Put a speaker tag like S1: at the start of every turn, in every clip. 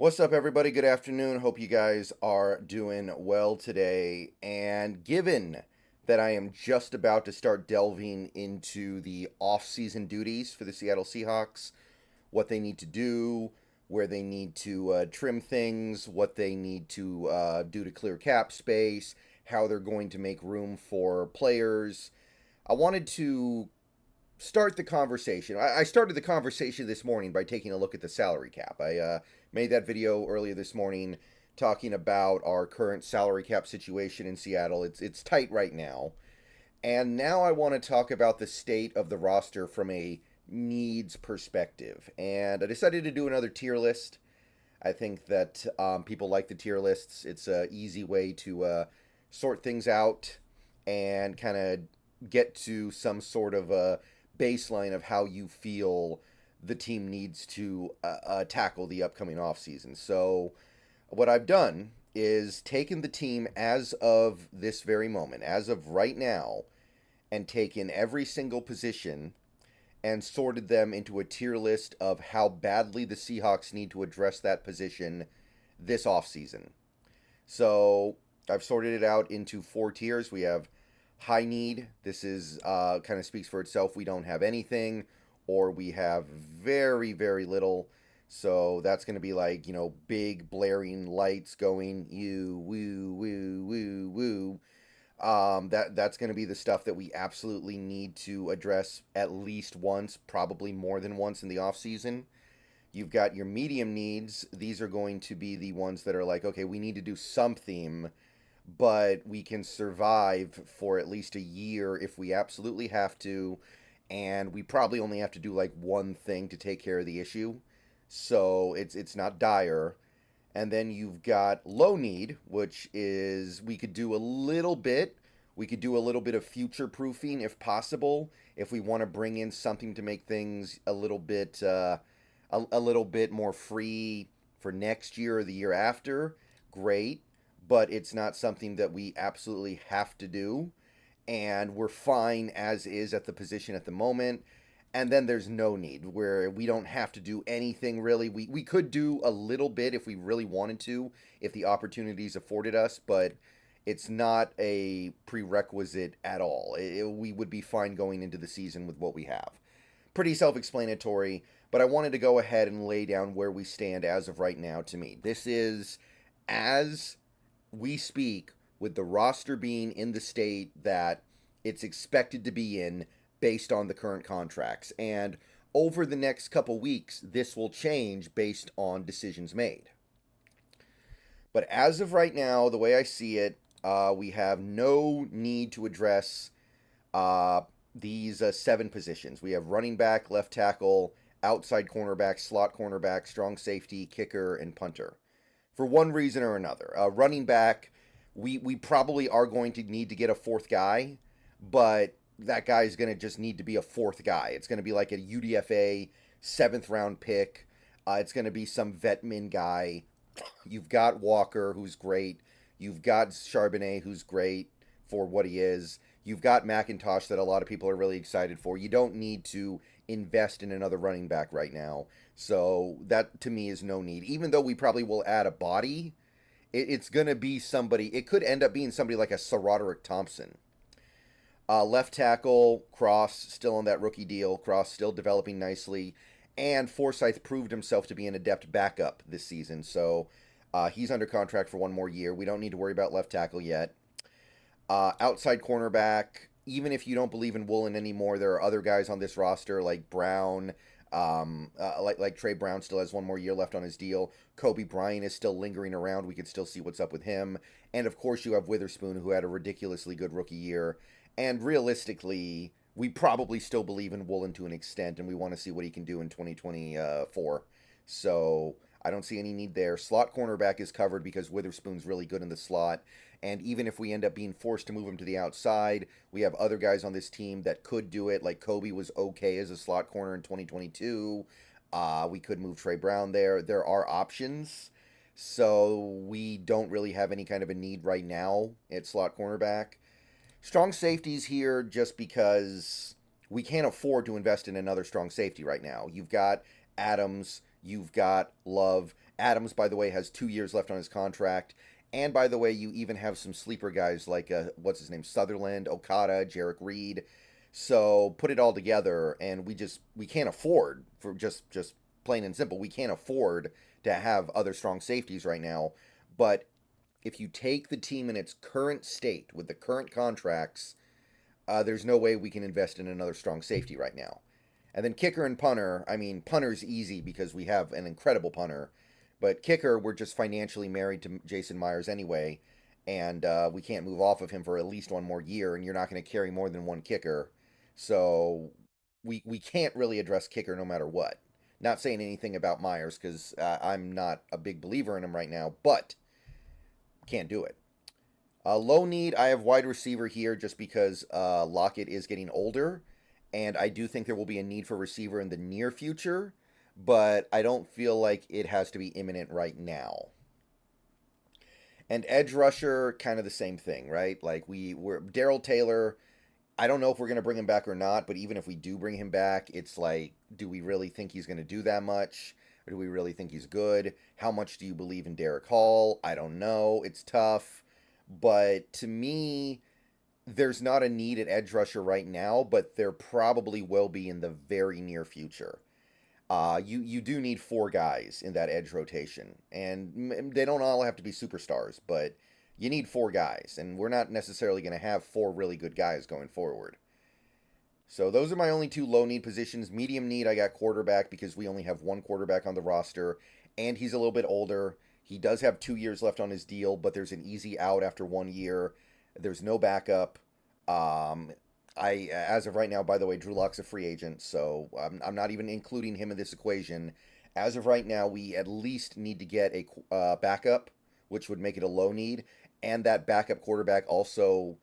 S1: What's up, everybody? Good afternoon. Hope you guys are doing well today. And given that I am just about to start delving into the off-season duties for the Seattle Seahawks, what they need to do, where they need to trim things, what they need to do to clear cap space, how they're going to make room for players, I wanted to start the conversation. I started the conversation this morning by taking a look at the salary cap. I made that video earlier this morning talking about our current salary cap situation in Seattle. It's tight right now. And now I want to talk about the state of the roster from a needs perspective. And I decided to do another tier list. I think that people like the tier lists. It's an easy way to sort things out and kind of get to some sort of a baseline of how you feel the team needs to tackle the upcoming offseason. So, what I've done is taken the team as of this very moment, as of right now, and taken every single position and sorted them into a tier list of how badly the Seahawks need to address that position this offseason. So, I've sorted it out into four tiers. We have high need. This is kind of speaks for itself. We don't have anything, or we have very, very little. So that's going to be like, big blaring lights going, you, woo, woo, woo, woo. That's going to be the stuff that we absolutely need to address at least once, probably more than once in the off season. You've got your medium needs. These are going to be the ones that are like, okay, we need to do something, but we can survive for at least a year if we absolutely have to, and we probably only have to do like one thing to take care of the issue, so it's not dire. And then you've got low need, which is we could do a little bit. We could do a little bit of future proofing if possible, if we want to bring in something to make things a little bit a little bit more free for next year or the year after. Great, but it's not something that we absolutely have to do. And we're fine as is at the position at the moment. And then there's no need where we don't have to do anything really. We could do a little bit if we really wanted to, if the opportunities afforded us, but it's not a prerequisite at all. We would be fine going into the season with what we have. Pretty self explanatory, but I wanted to go ahead and lay down where we stand as of right now to me. This is as we speak, with the roster being in the state that it's expected to be in based on the current contracts. And over the next couple weeks, this will change based on decisions made. But as of right now, the way I see it, we have no need to address these seven positions. We have running back, left tackle, outside cornerback, slot cornerback, strong safety, kicker, and punter. For one reason or another. Running back, we probably are going to need to get a fourth guy, but that guy is going to just need to be a fourth guy. It's going to be like a UDFA seventh round pick. It's going to be some vet min guy. You've got Walker, who's great. You've got Charbonnet, who's great for what he is. You've got McIntosh that a lot of people are really excited for. You don't need to invest in another running back right now. So that to me is no need. Even though we probably will add a body, it's going to be somebody. It could end up being somebody like a Sir Roderick Thompson. Left tackle, Cross, still on that rookie deal. Cross still developing nicely. And Forsyth proved himself to be an adept backup this season. So he's under contract for one more year. We don't need to worry about left tackle yet. Outside cornerback, even if you don't believe in Woolen anymore, there are other guys on this roster like Brown. Like Trey Brown still has one more year left on his deal. Kobe Bryant is still lingering around. We can still see what's up with him. And of course, you have Witherspoon, who had a ridiculously good rookie year. And realistically, we probably still believe in Woolen to an extent, and we want to see what he can do in 2024. So I don't see any need there. Slot cornerback is covered because Witherspoon's really good in the slot. And even if we end up being forced to move him to the outside, we have other guys on this team that could do it. Like Kobe was okay as a slot corner in 2022. We could move Trey Brown there. There are options. So we don't really have any kind of a need right now at slot cornerback. Strong safeties here just because we can't afford to invest in another strong safety right now. You've got Adams, You've got Love. Adams, by the way, has 2 years left on his contract. And by the way, you even have some sleeper guys like what's his name, Sutherland, Okada, Jarek Reed. So put it all together, and we can't afford, for just plain and simple, we can't afford to have other strong safeties right now. But if you take the team in its current state with the current contracts, there's no way we can invest in another strong safety right now. And then kicker and punter, I mean, punter's easy because we have an incredible punter. But kicker, we're just financially married to Jason Myers anyway, and we can't move off of him for at least one more year, and you're not going to carry more than one kicker. So we can't really address kicker no matter what. Not saying anything about Myers because I'm not a big believer in him right now, but can't do it. Low need, I have wide receiver here just because Lockett is getting older, and I do think there will be a need for receiver in the near future, but I don't feel like it has to be imminent right now. And edge rusher, kind of the same thing, right? Like we're Daryl Taylor. I don't know if we're gonna bring him back or not, but even if we do bring him back, it's like, do we really think he's gonna do that much? Or do we really think he's good? How much do you believe in Derek Hall? I don't know. It's tough. But to me, there's not a need at edge rusher right now, but there probably will be in the very near future. You do need four guys in that edge rotation, and they don't all have to be superstars, but you need four guys, and we're not necessarily going to have four really good guys going forward. So those are my only two low need positions. Medium need, I got quarterback because we only have one quarterback on the roster, and he's a little bit older. He does have 2 years left on his deal, but there's an easy out after 1 year. There's no backup. As of right now, by the way, Drew Lock's a free agent, so I'm not even including him in this equation. As of right now, we at least need to get a backup, which would make it a low need, and that backup quarterback also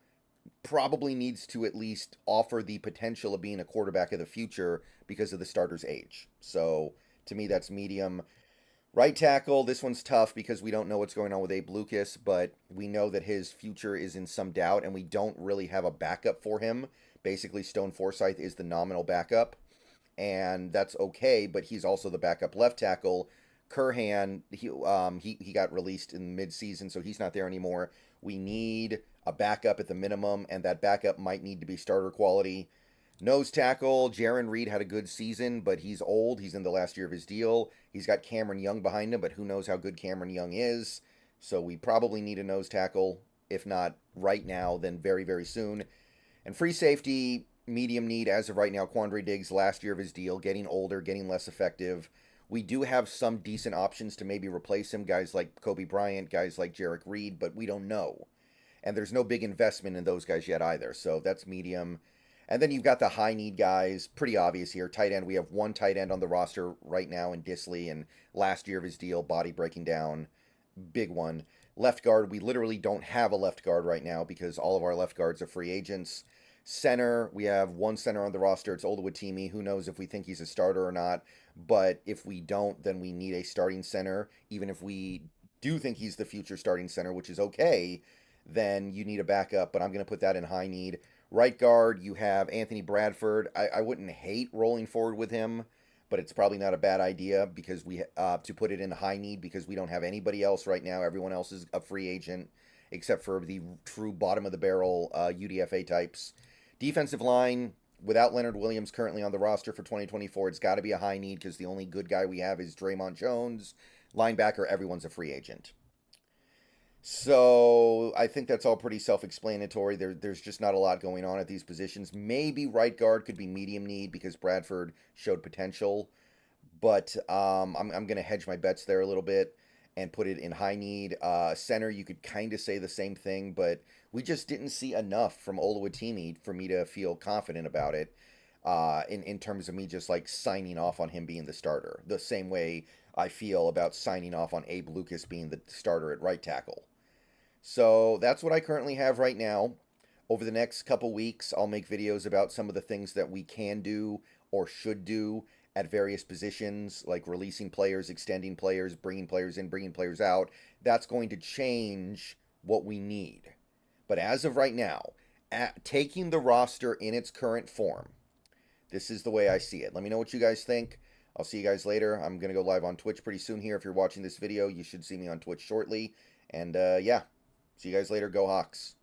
S1: probably needs to at least offer the potential of being a quarterback of the future because of the starter's age. So to me, that's medium. Right tackle, this one's tough because we don't know what's going on with Abe Lucas, but we know that his future is in some doubt, and we don't really have a backup for him. Basically, Stone Forsythe is the nominal backup, and that's okay, but he's also the backup left tackle. Curhan, he got released in mid-season, so he's not there anymore. We need a backup at the minimum, and that backup might need to be starter quality. Nose tackle, Jaron Reed had a good season, but he's old. He's in the last year of his deal. He's got Cameron Young behind him, but who knows how good Cameron Young is. So we probably need a nose tackle. If not right now, then very, very soon. And free safety, medium need as of right now. Quandre Diggs, last year of his deal, getting older, getting less effective. We do have some decent options to maybe replace him. Guys like Kobe Bryant, guys like Jarek Reed, but we don't know. And there's no big investment in those guys yet either. So that's medium. And then you've got the high need guys, pretty obvious here. Tight end, we have one tight end on the roster right now in Disley, and last year of his deal, body breaking down, big one. Left guard, we literally don't have a left guard right now because all of our left guards are free agents. Center, we have one center on the roster. It's Oluwatimi. Who knows if we think he's a starter or not. But if we don't, then we need a starting center. Even if we do think he's the future starting center, which is okay, then you need a backup. But I'm going to put that in high need. Right guard, you have Anthony Bradford. I wouldn't hate rolling forward with him, but it's probably not a bad idea because we to put it in high need because we don't have anybody else right now. Everyone else is a free agent except for the true bottom of the barrel UDFA types. Defensive line, without Leonard Williams currently on the roster for 2024, it's got to be a high need because the only good guy we have is Draymond Jones. Linebacker, everyone's a free agent. So I think that's all pretty self-explanatory. There's just not a lot going on at these positions. Maybe right guard could be medium need because Bradford showed potential, but I'm going to hedge my bets there a little bit and put it in high need. Center, you could kind of say the same thing, but we just didn't see enough from Oluwatimi for me to feel confident about it. In terms of me just like signing off on him being the starter, the same way I feel about signing off on Abe Lucas being the starter at right tackle. So that's what I currently have right now. Over the next couple weeks, I'll make videos about some of the things that we can do or should do at various positions, like releasing players, extending players, bringing players in, bringing players out. That's going to change what we need. But as of right now, taking the roster in its current form, this is the way I see it. Let me know what you guys think. I'll see you guys later. I'm going to go live on Twitch pretty soon here. If you're watching this video, you should see me on Twitch shortly. And yeah, see you guys later. Go Hawks.